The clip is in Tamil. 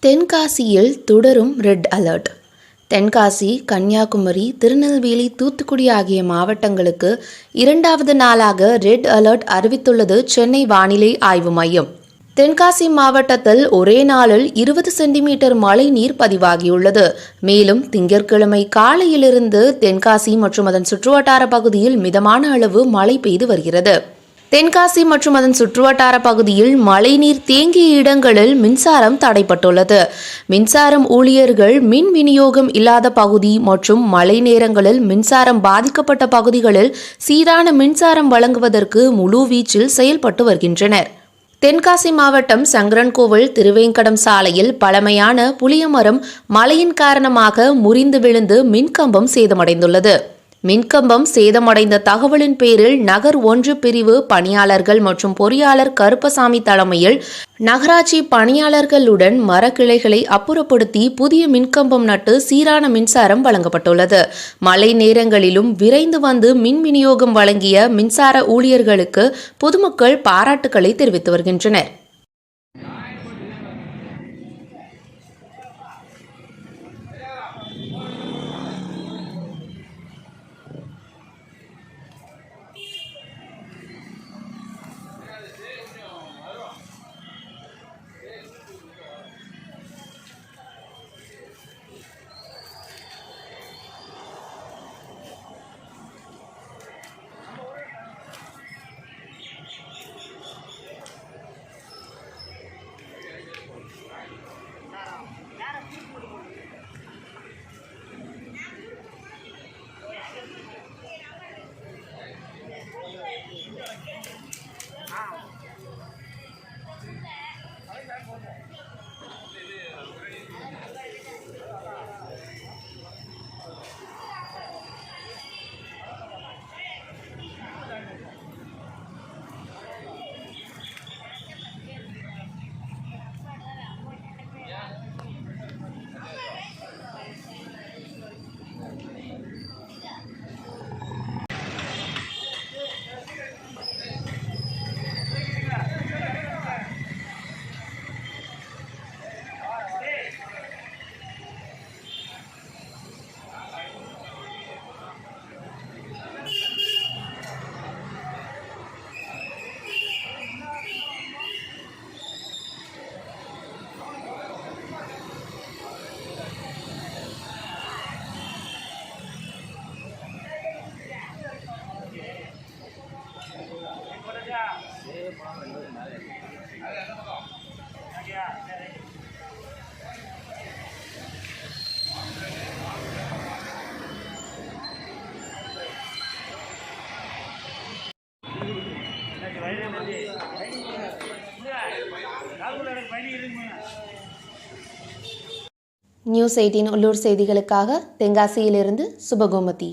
தென்காசியில் தொடரும் ரெட் அலர்ட். தென்காசி, கன்னியாகுமரி, திருநெல்வேலி, தூத்துக்குடி ஆகிய மாவட்டங்களுக்கு 2வது நாளாக ரெட் அலர்ட் அறிவித்துள்ளது சென்னை வானிலை ஆய்வு மையம். தென்காசி மாவட்டத்தில் ஒரே நாளில் 20 சென்டிமீட்டர் மழை நீர் பதிவாகியுள்ளது. மேலும் திங்கட்கிழமை காலையிலிருந்து தென்காசி மற்றும் அதன் சுற்றுவட்டார பகுதியில் மிதமான அளவு மழை பெய்து வருகிறது. தென்காசி மற்றும் அதன் சுற்றுவட்டார பகுதியில் மழைநீர் தேங்கிய இடங்களில் மின்சாரம் தடைப்பட்டுள்ளது. மின்சாரம் ஊழியர்கள் மின் விநியோகம் இல்லாத பகுதி மற்றும் மழை நேரங்களில் மின்சாரம் பாதிக்கப்பட்ட பகுதிகளில் சீரான மின்சாரம் வழங்குவதற்கு முழுவீச்சில் செயல்பட்டு வருகின்றனர். தென்காசி மாவட்டம் சங்கரன்கோவில் திருவேங்கடம் சாலையில் பழமையான புளியமரம் மழையின் காரணமாக முறிந்து விழுந்து மின்கம்பம் சேதமடைந்துள்ளது. மின்கம்பம் சேதமடைந்த தகவலின் பேரில் நகர் 1 பிரிவு பணியாளர்கள் மற்றும் பொறியாளர் கருப்பசாமி தலைமையில் நகராட்சி பணியாளர்களுடன் மரக்கிளைகளை அப்புறப்படுத்தி புதிய மின்கம்பம் நட்டு சீரான மின்சாரம் வழங்கப்பட்டுள்ளது. மழை நேரங்களிலும் விரைந்து வந்து மின் விநியோகம் வழங்கிய மின்சார ஊழியர்களுக்கு பொதுமக்கள் பாராட்டுக்களை தெரிவித்து வருகின்றனர். News 18 உள்ளூர் செய்திகளுக்காக தென்காசியிலிருந்து சுபகோமதி.